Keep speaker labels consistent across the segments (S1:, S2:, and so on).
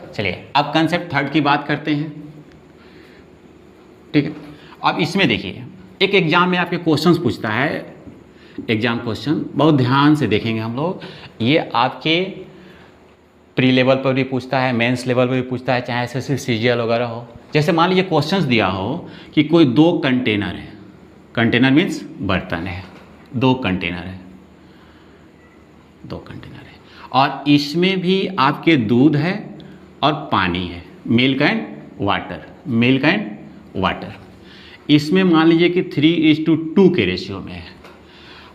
S1: चलिए अब concept third की बात करते हैं। ठीक है, अब इसमें देखिए एक एग्जाम में आपके क्वेश्चंस पूछता है, एग्जाम क्वेश्चन बहुत ध्यान से देखेंगे हम लोग। ये आपके प्री लेवल पर भी पूछता है, मेंस लेवल पर भी पूछता है, चाहे एसएससी सीजीएल वगैरह हो। जैसे मान लीजिए क्वेश्चंस दिया हो कि कोई दो कंटेनर है, कंटेनर मीन्स बर्तन है, दो कंटेनर है, दो कंटेनर है और इसमें भी आपके दूध है और पानी है, milk and water, milk and water. इसमें मान लीजिए कि 3:2 के रेशियो में है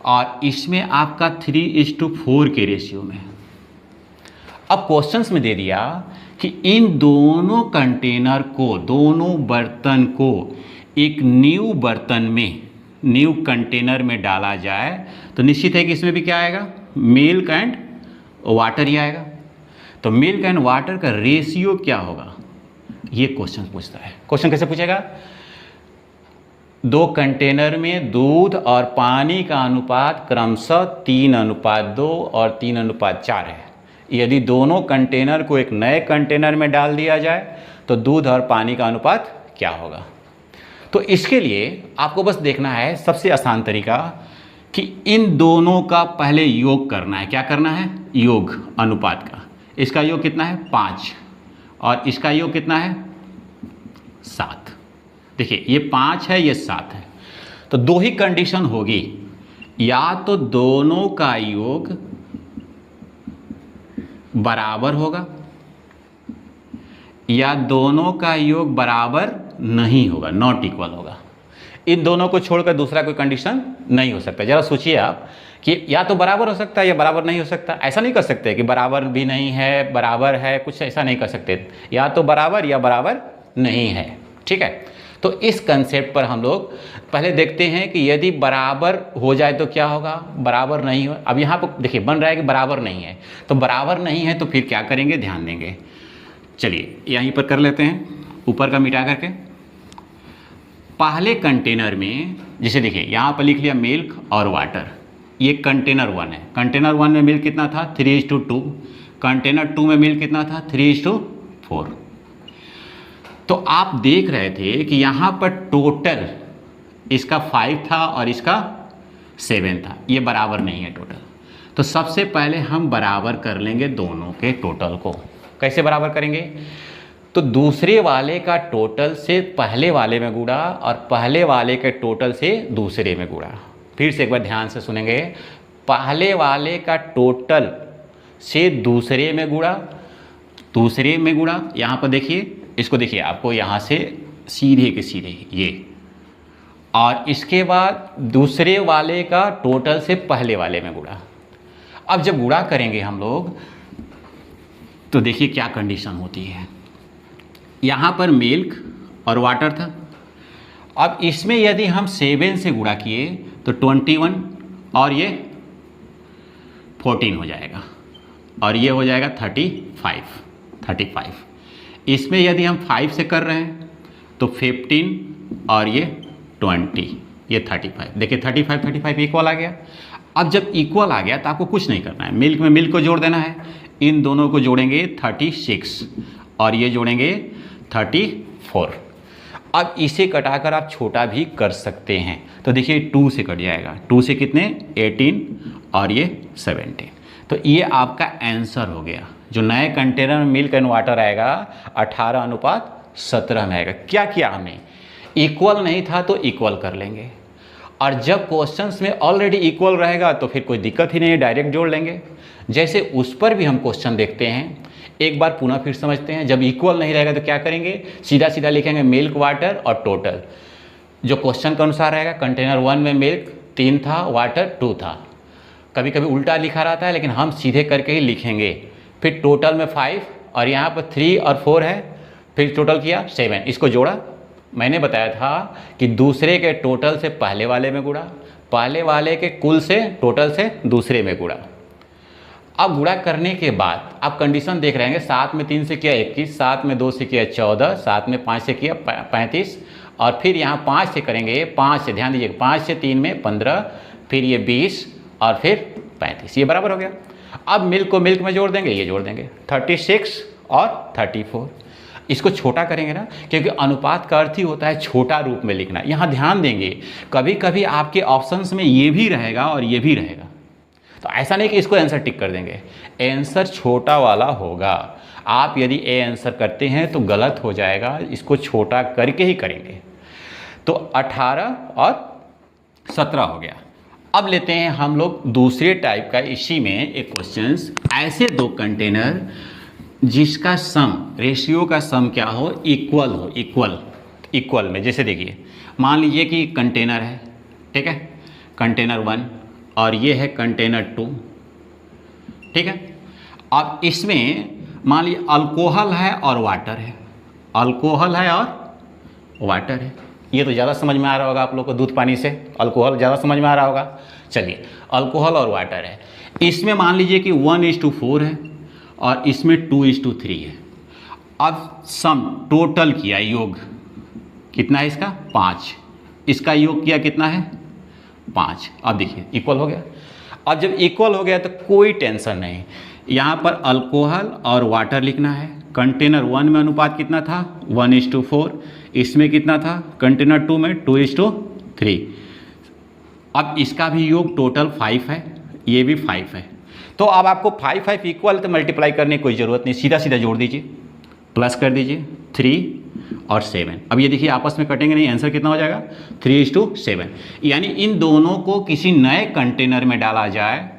S1: और इसमें आपका 3:4 के रेशियो में है। अब क्वेश्चंस में दे दिया कि इन दोनों कंटेनर को, दोनों बर्तन को एक न्यू बर्तन में, न्यू कंटेनर में डाला जाए तो निश्चित है कि इसमें भी क्या आएगा, मिल्क एंड वाटर ही आएगा। तो मिल्क एंड वाटर का रेशियो क्या होगा, ये क्वेश्चन पूछता है। क्वेश्चन कैसे पूछेगा, दो कंटेनर में दूध और पानी का अनुपात क्रमशः 3:2 और 3:4 है। यदि दोनों कंटेनर को एक नए कंटेनर में डाल दिया जाए तो दूध और पानी का अनुपात क्या होगा। तो इसके लिए आपको बस देखना है, सबसे आसान तरीका कि इन दोनों का पहले योग करना है। क्या करना है, योग अनुपात का। इसका योग कितना है 5 और इसका योग कितना है 7। देखिए ये 5 है, ये 7 है, तो दो ही कंडीशन होगी, या तो दोनों का योग बराबर होगा या दोनों का योग बराबर नहीं होगा, नॉट इक्वल होगा। इन दोनों को छोड़कर दूसरा कोई कंडीशन नहीं हो सकता। जरा सोचिए आप कि या तो बराबर हो सकता है या बराबर नहीं हो सकता। ऐसा नहीं कर सकते कि बराबर भी नहीं है, बराबर है, कुछ ऐसा नहीं कर सकते। या तो बराबर या बराबर नहीं है। ठीक है, तो इस कंसेप्ट पर हम लोग पहले देखते हैं कि यदि बराबर हो जाए तो क्या होगा, बराबर नहीं हो। अब यहाँ पर देखिए बन रहा है कि बराबर नहीं है, तो बराबर नहीं है तो फिर क्या करेंगे, ध्यान देंगे। चलिए यहीं पर कर लेते हैं, ऊपर का मिटा करके। पहले कंटेनर में जैसे देखिए यहाँ पर लिख लिया मिल्क और वाटर, ये कंटेनर 1 है। कंटेनर 1 में मिल्क कितना था 3:2, कंटेनर 2 में मिल्क कितना था 3:4। तो आप देख रहे थे कि यहाँ पर टोटल इसका 5 था और इसका 7 था, ये बराबर नहीं है टोटल। तो सबसे पहले हम बराबर कर लेंगे दोनों के टोटल को। कैसे बराबर करेंगे, तो दूसरे वाले का टोटल से पहले वाले में गुणा और पहले वाले के टोटल से दूसरे में गुणा। फिर से एक बार ध्यान से सुनेंगे, पहले वाले का टोटल से दूसरे में गुणा, दूसरे में गुणा। यहाँ पर देखिए, इसको देखिए, आपको यहाँ से सीधे के सीधे ये, और इसके बाद दूसरे वाले का टोटल से पहले वाले में गुणा। अब जब गुणा करेंगे हम लोग तो देखिए क्या कंडीशन होती है। यहाँ पर मिल्क और वाटर था, अब इसमें यदि हम 7 से गुणा किए तो 21 और ये 14 हो जाएगा और ये हो जाएगा 35। इसमें यदि हम 5 से कर रहे हैं तो 15 और ये 20, ये 35। देखिए 35 इक्वल आ गया। अब जब इक्वल आ गया तो आपको कुछ नहीं करना है, मिल्क में मिल्क को जोड़ देना है। इन दोनों को जोड़ेंगे 36 और ये जोड़ेंगे 34। अब इसे कटाकर आप छोटा भी कर सकते हैं, तो देखिए 2 से कट जाएगा, 2 से कितने 18 और ये 17। तो ये आपका आंसर हो गया। जो नए कंटेनर में मिल्क एंड वाटर आएगा 18:17 में आएगा। क्या किया हमने, इक्वल नहीं था तो इक्वल कर लेंगे, और जब क्वेश्चंस में ऑलरेडी इक्वल रहेगा तो फिर कोई दिक्कत ही नहीं है, डायरेक्ट जोड़ लेंगे। जैसे उस पर भी हम क्वेश्चन देखते हैं, एक बार पुनः फिर समझते हैं। जब इक्वल नहीं रहेगा तो क्या करेंगे, सीधा सीधा लिखेंगे मिल्क वाटर और टोटल जो क्वेश्चन के अनुसार रहेगा। कंटेनर 1 में मिल्क 3 था, वाटर 2 था। कभी कभी उल्टा लिखा रहता है, लेकिन हम सीधे करके ही लिखेंगे। फिर टोटल में 5 और यहाँ पर 3 और 4 है, फिर टोटल किया 7, इसको जोड़ा। मैंने बताया था कि दूसरे के टोटल से पहले वाले में गुणा, पहले वाले के कुल से टोटल से दूसरे में गुणा। अब गुणा करने के बाद आप कंडीशन देख रहे हैं, 7 में 3 से किया 21, 7 में 2 से किया 14, 7 में 5 से किया 35, और फिर यहाँ 5 से करेंगे, 5 से ध्यान दीजिए, 5 से 3 में 15, फिर ये 20 और फिर 35, ये बराबर हो गया। अब मिल्क को मिल्क में जोड़ देंगे, ये जोड़ देंगे 36 और 34। इसको छोटा करेंगे ना, क्योंकि अनुपात का अर्थ ही होता है छोटा रूप में लिखना। यहाँ ध्यान देंगे, कभी कभी आपके ऑप्शंस में ये भी रहेगा और ये भी रहेगा, तो ऐसा नहीं कि इसको आंसर टिक कर देंगे, आंसर छोटा वाला होगा। आप यदि ए आंसर करते हैं तो गलत हो जाएगा, इसको छोटा करके ही करेंगे। तो 18 और 17 हो गया। अब लेते हैं हम लोग दूसरे टाइप का, इसी में एक क्वेश्चंस, ऐसे दो कंटेनर जिसका सम, रेशियो का सम क्या हो, इक्वल हो, इक्वल में। जैसे देखिए, मान लीजिए कि कंटेनर है, ठीक है, कंटेनर 1 और ये है कंटेनर 2, ठीक है। अब इसमें मान लीजिए अल्कोहल है और वाटर है, अल्कोहल है और वाटर है। ये तो ज़्यादा समझ में आ रहा होगा आप लोग को, दूध पानी से अल्कोहल ज़्यादा समझ में आ रहा होगा। चलिए, अल्कोहल और वाटर है, इसमें मान लीजिए कि 1:4 है और इसमें 2:3 है। अब सम टोटल किया, योग कितना है इसका, 5, इसका योग किया कितना है, 5। अब देखिए इक्वल हो गया। अब जब इक्वल हो गया तो कोई टेंशन नहीं, यहाँ पर अल्कोहल और वाटर लिखना है। कंटेनर 1 में अनुपात कितना था, 1:4, इसमें कितना था, कंटेनर 2 में 2:3। अब इसका भी योग टोटल 5 है, ये भी 5 है। तो अब आपको 5 इक्वल तो मल्टीप्लाई करने की कोई ज़रूरत नहीं, सीधा सीधा जोड़ दीजिए, प्लस कर दीजिए 3 और 7। अब ये देखिए आपस में कटेंगे नहीं, आंसर कितना हो जाएगा, 3:7। यानी इन दोनों को किसी नए कंटेनर में डाला जाए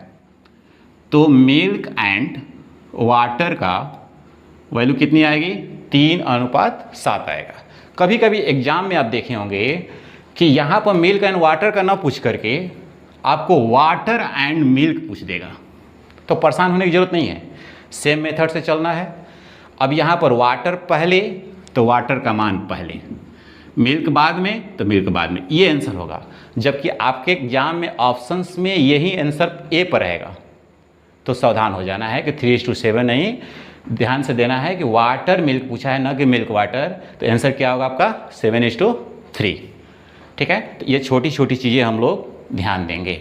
S1: तो मिल्क एंड वाटर का वैल्यू कितनी आएगी, 3:7 आएगा। कभी कभी एग्जाम में आप देखे होंगे कि यहाँ पर मिल्क एंड वाटर का ना पूछ करके आपको वाटर एंड मिल्क पूछ देगा, तो परेशान होने की ज़रूरत नहीं है, सेम मेथड से चलना है। अब यहाँ पर वाटर पहले तो वाटर का मान पहले, मिल्क बाद में तो मिल्क बाद में, ये आंसर होगा। जबकि आपके एग्जाम में ऑप्शंस में यही आंसर ए पर रहेगा, तो सावधान हो जाना है कि 3:7 नहीं, ध्यान से देना है कि वाटर मिल्क पूछा है ना कि मिल्क वाटर, तो आंसर क्या होगा आपका 7:3। ठीक है, तो ये छोटी छोटी चीज़ें हम लोग ध्यान देंगे।